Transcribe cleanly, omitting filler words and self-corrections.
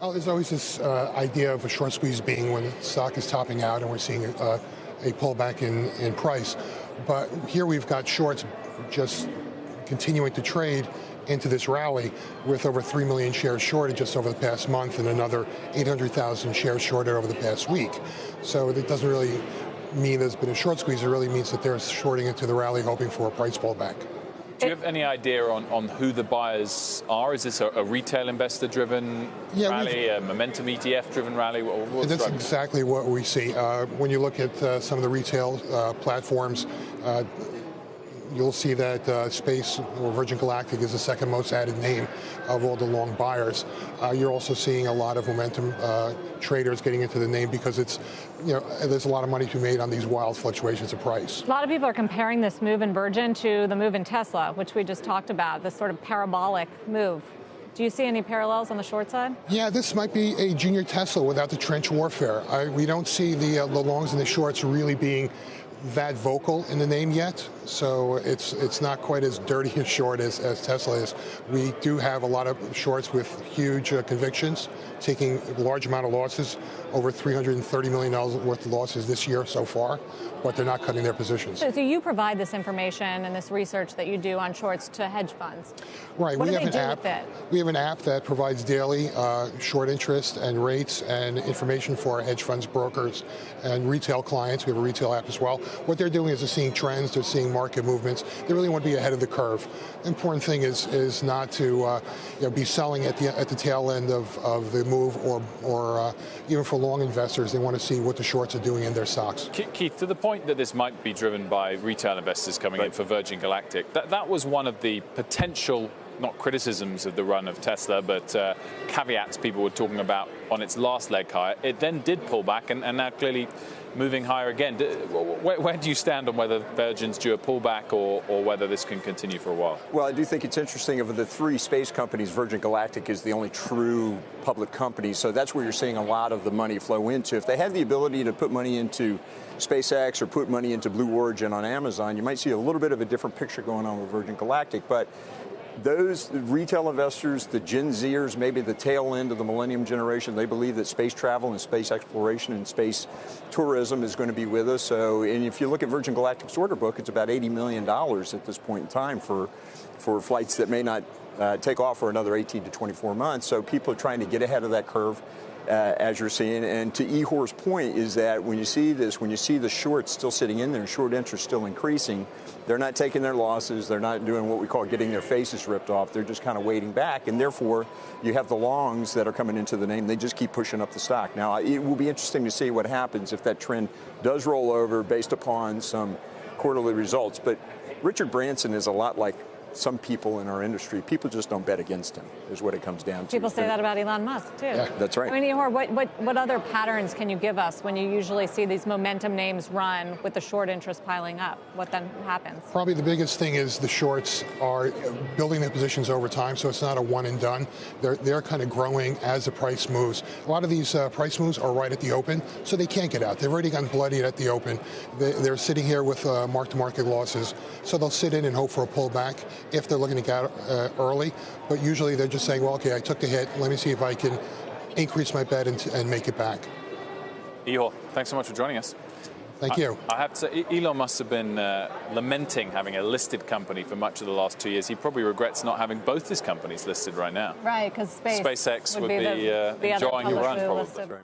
Oh, there's always this idea of a short squeeze being when the stock is topping out and we're seeing a pullback in price. But here we've got shorts just continuing to trade into this rally with over 3 million shares shorted just over the past month and another 800,000 shares shorted over the past week. So it doesn't really mean there's been a short squeeze. It really means that they're shorting into the rally hoping for a price pullback. Do you have any idea on who the buyers are? Is this a retail investor-driven rally, a momentum ETF-driven rally? That's exactly what we see. When you look at some of the retail platforms, you'll see that Space or Virgin Galactic is the second most added name of all the long buyers. You're also seeing a lot of momentum traders getting into the name because it's, there's a lot of money to be made on these wild fluctuations of price. A lot of people are comparing this move in Virgin to the move in Tesla, which we just talked about, this sort of parabolic move. Do you see any parallels on the short side? Yeah, this might be a junior Tesla without the trench warfare. We don't see the longs and the shorts really being that vocal in the name yet, so it's not quite as dirty a short as Tesla is. We do have a lot of shorts with huge convictions, taking a large amount of losses, over $330 million worth of losses this year so far, but they're not cutting their positions. So you provide this information and this research that you do on shorts to hedge funds. Right. What do they do with it? We have an app that provides daily short interest and rates and information for our hedge funds, brokers, and retail clients. We have a retail app as well. What they're doing is they're seeing trends, they're seeing market movements. They really want to be ahead of the curve. The important thing is not to be selling at the tail end of the move, or even for long investors, they want to see what the shorts are doing in their stocks. Keith, to the point that this might be driven by retail investors coming in for Virgin Galactic, that was one of the potential, not criticisms of the run of Tesla, but caveats people were talking about on its last leg higher. It then did pull back and now clearly moving higher again. Where do you stand on whether Virgin's due a pullback or whether this can continue for a while? Well, I do think it's interesting. Of the three space companies, Virgin Galactic is the only true public company, so that's where you're seeing a lot of the money flow into. If they had the ability to put money into SpaceX or put money into Blue Origin on Amazon, you might see a little bit of a different picture going on with Virgin Galactic. But those retail investors, the Gen Zers, maybe the tail end of the millennium generation, they believe that space travel and space exploration and space tourism is going to be with us. So, and if you look at Virgin Galactic's order book, it's about $80 million at this point in time for flights that may not take off for another 18 to 24 months. So people are trying to get ahead of that curve. As you're seeing, and to Ihor's point is that when you see this, when you see the shorts still sitting in there, short interest still increasing, they're not taking their losses, they're not doing what we call getting their faces ripped off, they're just kind of waiting back, and therefore you have the longs that are coming into the name, they just keep pushing up the stock. Now, it will be interesting to see what happens if that trend does roll over based upon some quarterly results, but Richard Branson is a lot like some people in our industry. People just don't bet against him, is what it comes down to. People say that about Elon Musk, too. Yeah, that's right. I mean, Ihor, what other patterns can you give us when you usually see these momentum names run with the short interest piling up? What then happens? Probably the biggest thing is the shorts are building their positions over time, so it's not a one and done. They're kind of growing as the price moves. A lot of these price moves are right at the open, so they can't get out. They've already gotten bloodied at the open. They're sitting here with mark-to-market losses, so they'll sit in and hope for a pullback if they're looking to get out early, but usually they're just saying, well, okay, I took the hit, let me see if I can increase my bet and make it back. Ihor, thanks so much for joining us. Thank you. I have to say, Elon must have been lamenting having a listed company for much of the last 2 years. He probably regrets not having both his companies listed right now. Right, because SpaceX would be enjoying a run, probably.